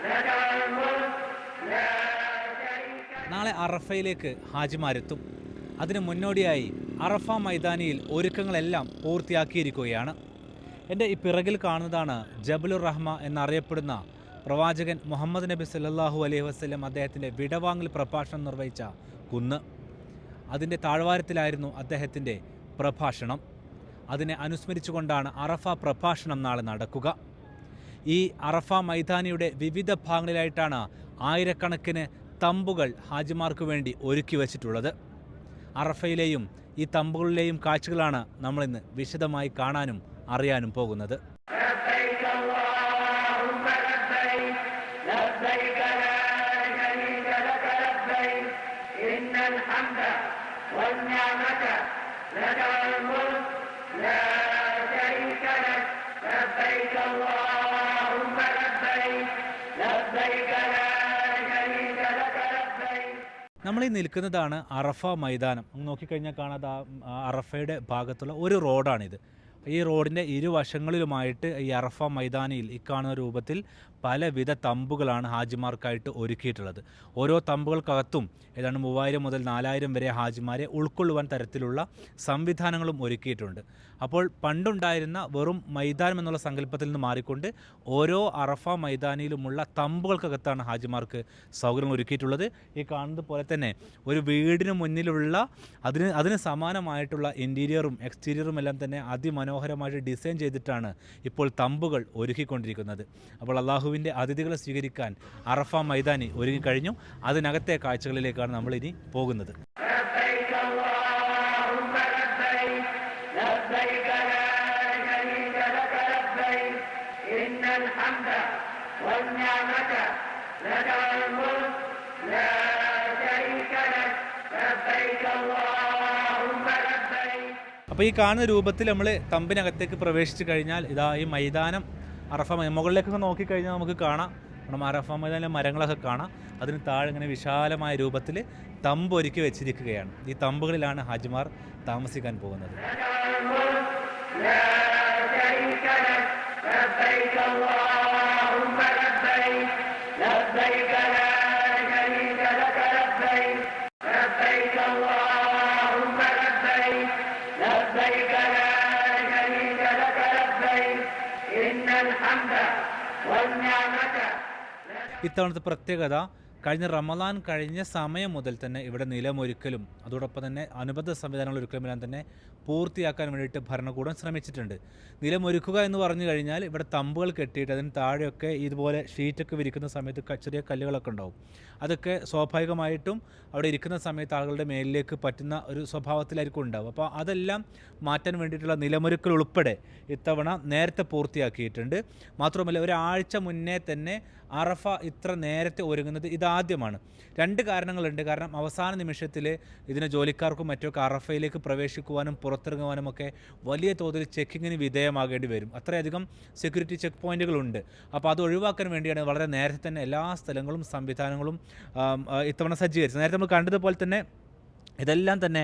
لك الملك لا شريك لك. നാളെ അറഫയിലേക്ക് ഹാജിമാരെത്തും. അതിന് മുന്നോടിയായി അറഫ മൈതാനിയിൽ ഒരുക്കങ്ങളെല്ലാം പൂർത്തിയാക്കിയിരിക്കുകയാണ്. എൻ്റെ ഈ പിറകിൽ കാണുന്നതാണ് ജബലുർ റഹ്മ എന്നറിയപ്പെടുന്ന പ്രവാചകൻ മുഹമ്മദ് നബി സല്ലല്ലാഹു അലൈഹി വസല്ലം അദ്ദേഹത്തിൻ്റെ വിടവാങ്ങൽ പ്രഭാഷണം നിർവഹിച്ച കുന്ന്. അതിൻ്റെ താഴ്വാരത്തിലായിരുന്നു അദ്ദേഹത്തിൻ്റെ പ്രഭാഷണം. അതിനെ അനുസ്മരിച്ചുകൊണ്ടാണ് അറഫ പ്രഭാഷണം നാളെ നടക്കുക. ഈ അറഫ മൈതാനിയുടെ വിവിധ ഭാഗങ്ങളിലായിട്ടാണ് ആയിരക്കണക്കിന് തമ്പുകൾ ഹാജിമാർക്ക് വേണ്ടി ഒരുക്കി വച്ചിട്ടുള്ളത്. അറഫയിലെയും ഈ തമ്പുകളിലെയും കാഴ്ചകളാണ് നമ്മളിന്ന് വിശദമായി കാണാനും അറിയാനും പോകുന്നത്. لبيك اللهم لبيك لبيك لا شريك لك لبيك إن الحمد والنعمة لك الملك لا شريك لك لبيك اللهم لبيك لبيك لا شريك لك لبيك. നമ്മളീ നിൽക്കുന്നതാണ് അറഫ മൈതാനം. നോക്കിക്കഴിഞ്ഞാൽ കാണാതെ അറഫയുടെ ഭാഗത്തുള്ള ഒരു റോഡാണിത്. ഈ റോഡിൻ്റെ ഇരുവശങ്ങളിലുമായിട്ട് ഈ അറഫ മൈതാനിയിൽ ഈ കാണുന്ന രൂപത്തിൽ പലവിധ തമ്പുകളാണ് ഹാജിമാർക്കായിട്ട് ഒരുക്കിയിട്ടുള്ളത്. ഓരോ തമ്പുകൾക്കകത്തും ഏതാണ്ട് 3000 മുതൽ 4000 വരെ ഹാജിമാരെ ഉൾക്കൊള്ളുവാൻ തരത്തിലുള്ള സംവിധാനങ്ങളും ഒരുക്കിയിട്ടുണ്ട്. അപ്പോൾ പണ്ടുണ്ടായിരുന്ന വെറും മൈതാനം എന്നുള്ള സങ്കല്പത്തിൽ നിന്ന് മാറിക്കൊണ്ട് ഓരോ അറഫ മൈതാനിയിലുമുള്ള തമ്പുകൾക്കകത്താണ് ഹാജിമാർക്ക് സൗകര്യം ഒരുക്കിയിട്ടുള്ളത്. ഈ കാണുന്നത് പോലെ തന്നെ ഒരു വീടിന് മുന്നിലുള്ള അതിന് സമാനമായിട്ടുള്ള ഇൻറ്റീരിയറും എക്സ്റ്റീരിയറും എല്ലാം തന്നെ അതിമനോഹരമായിട്ട് ഡിസൈൻ ചെയ്തിട്ടാണ് ഇപ്പോൾ തമ്പുകൾ ഒരുക്കിക്കൊണ്ടിരിക്കുന്നത്. അപ്പോൾ അള്ളാഹുവിൻ്റെ അതിഥികളെ സ്വീകരിക്കാൻ അറഫ മൈതാനി ഒരുങ്ങിക്കഴിഞ്ഞു. അതിനകത്തെ കാഴ്ചകളിലേക്കാണ് നമ്മളിനി പോകുന്നത്. لبيك اللهم لبيك لبيك لا شريك لك لبيك إن الحمد والنعمة لك الملك لا شريك لك لبيك اللهم لبيك. അപ്പോൾ ഈ കാണുന്ന രൂപത്തിൽ നമ്മൾ തമ്പിനകത്തേക്ക് പ്രവേശിച്ചു കഴിഞ്ഞാൽ ഇതാ ഈ മൈതാനം അറഫ മുകളിലേക്കൊക്കെ നോക്കിക്കഴിഞ്ഞാൽ നമുക്ക് കാണാം നമ്മുടെ അറഫ മൈതാനിലെ മരങ്ങളൊക്കെ കാണാം. അതിന് താഴെ ഇങ്ങനെ വിശാലമായ രൂപത്തിൽ തമ്പ് ഒരുക്കി വെച്ചിരിക്കുകയാണ്. ഈ തമ്പുകളിലാണ് ഹാജിമാർ താമസിക്കാൻ പോകുന്നത്. لك الملك لا شريك لك لبيك اللهم لبيك لبيك لا شريك لك لبيك لبيك اللهم لبيك لبيك لا شريك لك لبيك إن الحمد والنعمة. ഇത്തവണത്തെ പ്രത്യേകത കഴിഞ്ഞ റമദാൻ കഴിഞ്ഞ സമയം മുതൽ തന്നെ ഇവിടെ നിലമൊരുക്കലും അതോടൊപ്പം തന്നെ അനുബന്ധ സംവിധാനങ്ങൾ ഒരുക്കലുമെല്ലാം തന്നെ പൂർത്തിയാക്കാൻ വേണ്ടിയിട്ട് ഭരണകൂടം ശ്രമിച്ചിട്ടുണ്ട്. നിലമൊരുക്കുക എന്ന് പറഞ്ഞു കഴിഞ്ഞാൽ ഇവിടെ തമ്പുകൾ കെട്ടിയിട്ട് അതിന് താഴെയൊക്കെ ഇതുപോലെ ഷീറ്റൊക്കെ വിരിക്കുന്ന സമയത്ത് ചെറിയ കല്ലുകളൊക്കെ ഉണ്ടാവും. അതൊക്കെ സ്വാഭാവികമായിട്ടും അവിടെ ഇരിക്കുന്ന സമയത്ത് ആളുകളുടെ മേലിലേക്ക് പറ്റുന്ന ഒരു സ്വഭാവത്തിലായിരിക്കും ഉണ്ടാവും. അപ്പോൾ അതെല്ലാം മാറ്റാൻ വേണ്ടിയിട്ടുള്ള നിലമൊരുക്കൽ ഉൾപ്പെടെ ഇത്തവണ നേരത്തെ പൂർത്തിയാക്കിയിട്ടുണ്ട്. മാത്രമല്ല ഒരാഴ്ച മുന്നേ തന്നെ അറഫ ഇത്ര നേരത്തെ ഒരുങ്ങുന്നത് ഇതാദ്യമാണ്. 2 കാരണങ്ങളുണ്ട്. കാരണം അവസാന നിമിഷത്തിൽ ഇതിന് ജോലിക്കാർക്കും മറ്റൊക്കെ അറഫയിലേക്ക് പ്രവേശിക്കുവാനും പുറത്തിറങ്ങുവാനും ഒക്കെ വലിയ തോതിൽ ചെക്കിങ്ങിന് വിധേയമാകേണ്ടി വരും. അത്രയധികം സെക്യൂരിറ്റി ചെക്ക് പോയിന്റുകളുണ്ട്. അപ്പോൾ അത് ഒഴിവാക്കാൻ വേണ്ടിയാണ് വളരെ നേരത്തെ തന്നെ എല്ലാ സ്ഥലങ്ങളും സംവിധാനങ്ങളും ഇത്തവണ സജ്ജീകരിച്ചത്. നേരത്തെ നമ്മൾ കണ്ടതുപോലെ തന്നെ ഇതെല്ലാം തന്നെ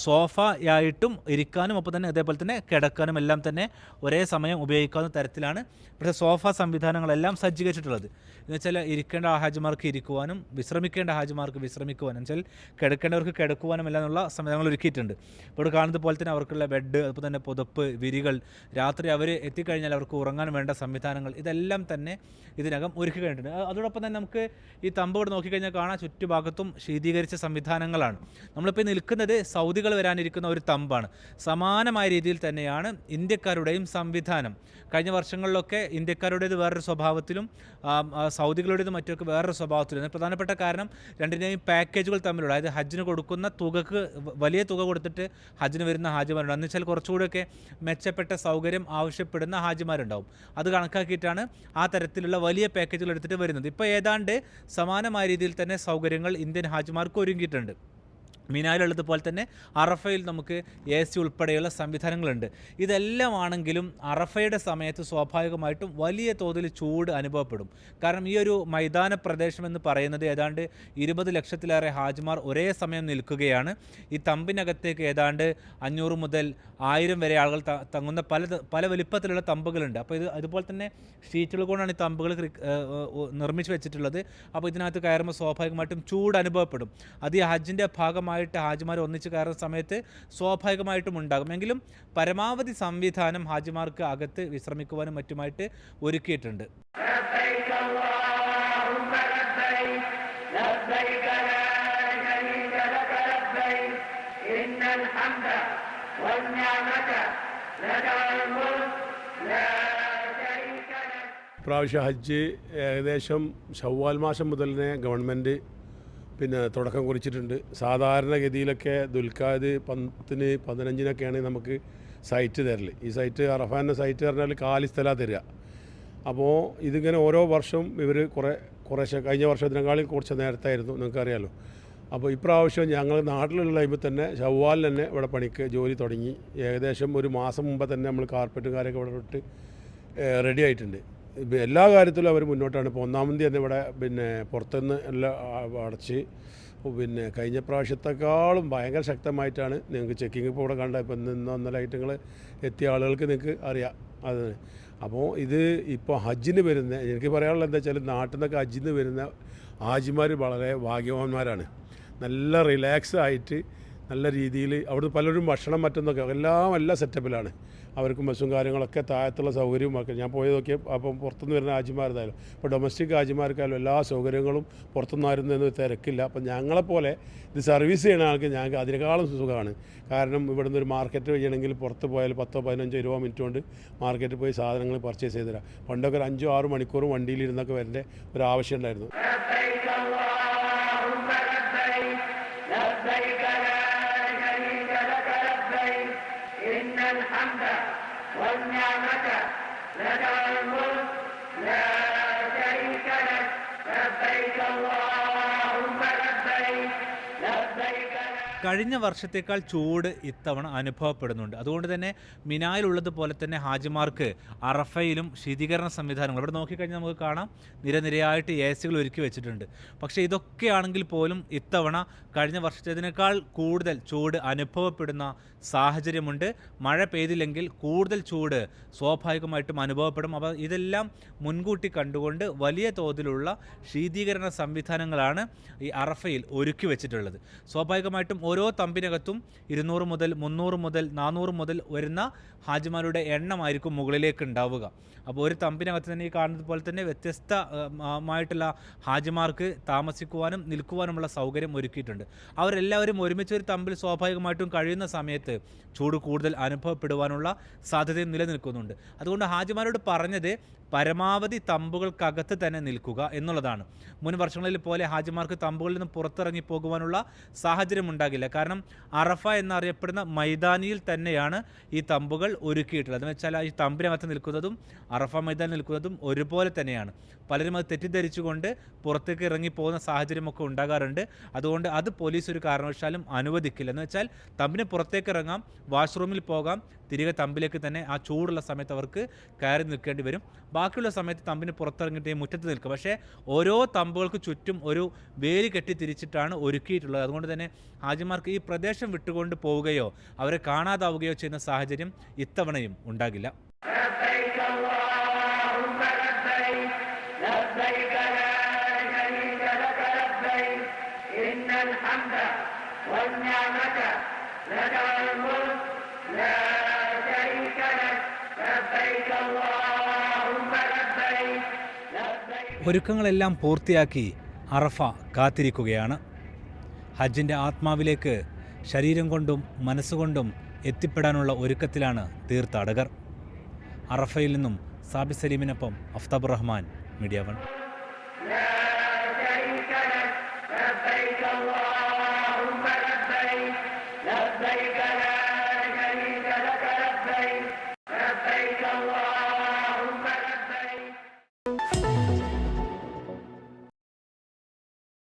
സോഫയായിട്ടും ഇരിക്കാനും ഒപ്പം തന്നെ അതേപോലെ തന്നെ കിടക്കാനും എല്ലാം തന്നെ ഒരേ സമയം ഉപയോഗിക്കാവുന്ന തരത്തിലാണ് പക്ഷേ സോഫ സംവിധാനങ്ങളെല്ലാം സജ്ജീകരിച്ചിട്ടുള്ളത്. എന്ന് വെച്ചാൽ ഇരിക്കേണ്ട ഹാജിമാർക്ക് ഇരിക്കുവാനും വിശ്രമിക്കേണ്ട ഹാജിമാർക്ക് വിശ്രമിക്കുവാനും വെച്ചാൽ കിടക്കേണ്ടവർക്ക് കിടക്കുവാനും എല്ലാം ഉള്ള സംവിധാനങ്ങൾ ഒരുക്കിയിട്ടുണ്ട്. ഇപ്പോൾ കാണുന്നത് പോലെ തന്നെ അവർക്കുള്ള ബെഡ് അതുപോലെ തന്നെ പുതപ്പ് വിരികൾ രാത്രി അവർ എത്തിക്കഴിഞ്ഞാൽ അവർക്ക് ഉറങ്ങാൻ വേണ്ട സംവിധാനങ്ങൾ ഇതെല്ലാം തന്നെ ഇതിനകം ഒരുക്കി കഴിഞ്ഞിട്ടുണ്ട്. അതോടൊപ്പം തന്നെ നമുക്ക് ഈ തമ്പോട് നോക്കിക്കഴിഞ്ഞാൽ കാണാൻ ചുറ്റുഭാഗത്തും ശീതീകരിച്ച സംവിധാനങ്ങളാണ്. നമ്മളിപ്പോൾ നിൽക്കുന്നത് സൗദികൾ വരാനിരിക്കുന്ന ഒരു തമ്പാണ്. സമാനമായ രീതിയിൽ തന്നെയാണ് ഇന്ത്യക്കാരുടെയും സംവിധാനം. കഴിഞ്ഞ വർഷങ്ങളിലൊക്കെ ഇന്ത്യക്കാരുടേത് വേറൊരു സ്വഭാവത്തിലും സൗദികളുടേത് മറ്റൊക്കെ വേറൊരു സ്വഭാവത്തിലും. പ്രധാനപ്പെട്ട കാരണം രണ്ടിനെയും പാക്കേജുകൾ തമ്മിലുള്ള അതായത് ഹജ്ജിന് കൊടുക്കുന്ന തുകക്ക് വലിയ തുക കൊടുത്തിട്ട് ഹജ്ജിന് വരുന്ന ഹാജിമാരുണ്ട്. എന്ന് വെച്ചാൽ കുറച്ചുകൂടെയൊക്കെ മെച്ചപ്പെട്ട സൗകര്യം ആവശ്യപ്പെടുന്ന ഹാജിമാരുണ്ടാവും. അത് കണക്കാക്കിയിട്ടാണ് ആ തരത്തിലുള്ള വലിയ പാക്കേജുകൾ എടുത്തിട്ട് വരുന്നത്. ഇപ്പോൾ ഏതാണ്ട് സമാനമായ രീതിയിൽ തന്നെ സൗകര്യങ്ങൾ ഇന്ത്യൻ ഹാജിമാർക്ക് ഒരുങ്ങിയിട്ടുണ്ട്. മിനായിലുള്ളതുപോലെ തന്നെ അറഫയിൽ നമുക്ക് AC ഉൾപ്പെടെയുള്ള സംവിധാനങ്ങളുണ്ട്. ഇതെല്ലാം ആണെങ്കിലും അറഫയുടെ സമയത്ത് സ്വാഭാവികമായിട്ടും വലിയ തോതിൽ ചൂട് അനുഭവപ്പെടും. കാരണം ഈ ഒരു മൈതാന പ്രദേശം എന്ന് പറയുന്നത് ഏതാണ്ട് 20 ലക്ഷത്തിലേറെ ഹാജിമാർ ഒരേ സമയം നിൽക്കുകയാണ്. ഈ തമ്പിനകത്തേക്ക് ഏതാണ്ട് 500 മുതൽ 1000 വരെ ആളുകൾ തങ്ങുന്ന പല വലിപ്പത്തിലുള്ള തമ്പുകളുണ്ട്. അപ്പോൾ അതുപോലെ തന്നെ ഷീറ്റുകൾ കൊണ്ടാണ് ഈ തമ്പുകൾ നിർമ്മിച്ച് വെച്ചിട്ടുള്ളത്. അപ്പോൾ ഇതിനകത്ത് കയറുമ്പോൾ സ്വാഭാവികമായിട്ടും ചൂട് അനുഭവപ്പെടും. അത് ഈ ഹജ്ജിൻ്റെ ഭാഗമായിട്ട് ഹാജിമാർ ഒന്നിച്ച് കയറുന്ന സമയത്ത് സ്വാഭാവികമായിട്ടും ഉണ്ടാകും. എങ്കിലും പരമാവധി സംവിധാനം ഹാജിമാർക്ക് അകത്ത് വിശ്രമിക്കുവാനും മറ്റുമായിട്ട് ഒരുക്കിയിട്ടുണ്ട്. പ്രാവശ്യം ഹജ്ജ് ഏകദേശം ശവ്വാൽ മാസം മുതൽ തന്നെ ഗവൺമെൻറ് തുടക്കം കുറിച്ചിട്ടുണ്ട്. സാധാരണഗതിയിലൊക്കെ ദുൽഖഅദ് 10-ന് 15-നൊക്കെയാണ് നമുക്ക് സൈറ്റ് തരൽ. ഈ സൈറ്റ് അറഫാൻ്റെ സൈറ്റ് പറഞ്ഞാൽ കാലി സ്ഥലമാണ് തരിക. അപ്പോൾ ഇതിങ്ങനെ ഓരോ വർഷവും ഇവർ കുറേശ്ശെ കഴിഞ്ഞ വർഷത്തിനേക്കാളും കുറച്ച് നേരത്തായിരുന്നു, നിങ്ങൾക്കറിയാമല്ലോ. അപ്പോൾ ഇപ്രാവശ്യം ഞങ്ങൾ നാട്ടിലുള്ള ടൈമിൽ തന്നെ ശവ്വാലിൽ തന്നെ ഇവിടെ പണിക്ക് ജോലി തുടങ്ങി. ഏകദേശം ഒരു മാസം മുമ്പ് തന്നെ നമ്മൾ കാർപ്പറ്റുകാരൊക്കെ ഇവിടെ ഇട്ട് റെഡി ആയിട്ടുണ്ട്. എല്ലാ കാര്യത്തിലും അവർ മുന്നോട്ടാണ്. ഇപ്പോൾ 1-ാം തീയതി തന്നെ ഇവിടെ പുറത്തുനിന്ന് എല്ലാം അടച്ച് കഴിഞ്ഞ പ്രാവശ്യത്തെക്കാളും ഭയങ്കര ശക്തമായിട്ടാണ് നിങ്ങൾക്ക് ചെക്കിങ് ഇപ്പോൾ ഇവിടെ കണ്ട. ഇപ്പോൾ ഇന്നലെ ഐറ്റങ്ങൾ എത്തിയ ആളുകൾക്ക് നിങ്ങൾക്ക് അറിയാം അത്. അപ്പോൾ ഇത് ഇപ്പോൾ ഹജ്ജിന് വരുന്ന, എനിക്ക് പറയാനുള്ളത് എന്താ വെച്ചാൽ നാട്ടിൽ നിന്നൊക്കെ ഹജ്ജിന് വരുന്ന ഹാജിമാർ വളരെ ഭാഗ്യവാന്മാരാണ്. നല്ല റിലാക്സ് ആയിട്ട് നല്ല രീതിയിൽ അവിടുന്ന് പലരും ഭക്ഷണം മറ്റൊന്നൊക്കെ എല്ലാ സെറ്റപ്പിലാണ്. അവർക്കും ബസ്സും കാര്യങ്ങളൊക്കെ താഴത്തുള്ള സൗകര്യവും ഒക്കെ ഞാൻ പോയി നോക്കിയാൽ അപ്പം പുറത്തുനിന്ന് വരുന്ന ഹാജിമാരുതായാലും ഇപ്പോൾ ഡൊമസ്റ്റിക് ഹാജിമാർക്കായാലും എല്ലാ സൗകര്യങ്ങളും പുറത്തുനിന്നായിരുന്നൊന്നും തിരക്കില്ല. അപ്പം ഞങ്ങളെപ്പോലെ ഇത് സർവീസ് ചെയ്യുന്ന ആൾക്ക് ഞങ്ങൾക്ക് അതിനേക്കാളും സുഖമാണ്. കാരണം ഇവിടുന്ന് ഒരു മാർക്കറ്റ് ചെയ്യണമെങ്കിൽ പുറത്ത് പോയാൽ 10-15-20 മിനിറ്റ് കൊണ്ട് മാർക്കറ്റിൽ പോയി സാധനങ്ങൾ പർച്ചേസ് ചെയ്ത് തരാം. പണ്ടൊക്കെ ഒരു 5-6 മണിക്കൂറും വണ്ടിയിലിരുന്നൊക്കെ വരേണ്ട ഒരു ആവശ്യം ഉണ്ടായിരുന്നു. കഴിഞ്ഞ വർഷത്തേക്കാൾ ചൂട് ഇത്തവണ അനുഭവപ്പെടുന്നുണ്ട്. അതുകൊണ്ട് തന്നെ മിനായിലുള്ളതുപോലെ തന്നെ ഹാജിമാർക്ക് അറഫയിലും ശീതീകരണ സംവിധാനങ്ങൾ ഇവിടെ നോക്കിക്കഴിഞ്ഞാൽ നമുക്ക് കാണാം, നിരനിരയായിട്ട് AC ഒരുക്കി വെച്ചിട്ടുണ്ട്. പക്ഷേ ഇതൊക്കെയാണെങ്കിൽ പോലും ഇത്തവണ കഴിഞ്ഞ വർഷത്തേതിനേക്കാൾ കൂടുതൽ ചൂട് അനുഭവപ്പെടുന്ന സാഹചര്യമുണ്ട്. മഴ പെയ്തില്ലെങ്കിൽ കൂടുതൽ ചൂട് സ്വാഭാവികമായിട്ടും അനുഭവപ്പെടും. അപ്പോൾ ഇതെല്ലാം മുൻകൂട്ടി കണ്ടുകൊണ്ട് വലിയ തോതിലുള്ള ശീതീകരണ സംവിധാനങ്ങളാണ് ഈ അറഫയിൽ ഒരുക്കി വെച്ചിട്ടുള്ളത്. സ്വാഭാവികമായിട്ടും ഓരോ തമ്പിനകത്തും 200 മുതൽ 300 മുതൽ 400 മുതൽ വരുന്ന ഹാജിമാരുടെ എണ്ണമായിരിക്കും മുകളിലേക്ക് ഉണ്ടാവുക. അപ്പോൾ ഒരു തമ്പിനകത്ത് തന്നെ ഈ കാണുന്നത് പോലെ തന്നെ വ്യത്യസ്തമായിട്ടുള്ള ഹാജിമാർക്ക് താമസിക്കുവാനും നിൽക്കുവാനുമുള്ള സൗകര്യം ഒരുക്കിയിട്ടുണ്ട്. അവരെല്ലാവരും ഒരുമിച്ച് ഒരു തമ്പിൽ സ്വാഭാവികമായിട്ടും കഴിയുന്ന സമയത്ത് ചൂട് കൂടുതൽ അനുഭവപ്പെടുവാനുള്ള സാധ്യതയും നിലനിൽക്കുന്നുണ്ട്. അതുകൊണ്ട് ഹാജിമാരോട് പറഞ്ഞത് പരമാവധി തമ്പുകൾക്കകത്ത് തന്നെ നിൽക്കുക എന്നുള്ളതാണ്. മുൻ വർഷങ്ങളിൽ പോലെ ഹാജിമാർക്ക് തമ്പുകളിൽ നിന്ന് പുറത്തിറങ്ങി പോകുവാനുള്ള സാഹചര്യം ഉണ്ടാകില്ല. കാരണം അറഫ എന്നറിയപ്പെടുന്ന മൈതാനിയിൽ തന്നെയാണ് ഈ തമ്പുകൾ ഒരുക്കിയിട്ടുള്ളത്. എന്ന് വെച്ചാൽ ഈ തമ്പിനകത്ത് നിൽക്കുന്നതും അറഫ മൈതാനിൽ നിൽക്കുന്നതും ഒരുപോലെ തന്നെയാണ്. പലരും അത് തെറ്റിദ്ധരിച്ചുകൊണ്ട് പുറത്തേക്ക് ഇറങ്ങി പോകുന്ന സാഹചര്യമൊക്കെ ഉണ്ടാകാറുണ്ട്. അതുകൊണ്ട് അത് പോലീസ് ഒരു കാരണവശാലും അനുവദിക്കില്ല. എന്ന് വെച്ചാൽ തമ്പിന് പുറത്തേക്ക് ഇറങ്ങാം, വാഷ്റൂമിൽ പോകാം, തിരികെ തമ്പിലേക്ക് തന്നെ ആ ചൂടുള്ള സമയത്ത് അവർക്ക് കയറി നിൽക്കേണ്ടി വരും. ബാക്കിയുള്ള സമയത്ത് തമ്പിന് പുറത്തിറങ്ങിയിട്ട് മുറ്റത്ത് നിൽക്കും. പക്ഷേ ഓരോ തമ്പുകൾക്ക് ചുറ്റും ഒരു വേലി കെട്ടി തിരിച്ചിട്ടാണ് ഒരുക്കിയിട്ടുള്ളത്. അതുകൊണ്ട് തന്നെ ഹാജിമാർക്ക് ഈ പ്രദേശം വിട്ടുകൊണ്ട് പോവുകയോ അവരെ കാണാതാവുകയോ ചെയ്യുന്ന സാഹചര്യം ഇത്തവണയും ഉണ്ടാകില്ല. ഒരുക്കങ്ങളെല്ലാം പൂർത്തിയാക്കി അറഫ കാത്തിരിക്കുകയാണ്. ഹജ്ജിൻ്റെ ആത്മാവിലേക്ക് ശരീരം കൊണ്ടും മനസ്സുകൊണ്ടും എത്തിപ്പെടാനുള്ള ഒരുക്കത്തിലാണ് തീർത്ഥാടകർ. അറഫയിൽ നിന്നും സാബി സലീമിനൊപ്പം അഫ്താബ് റഹ്മാൻ, മീഡിയ 1.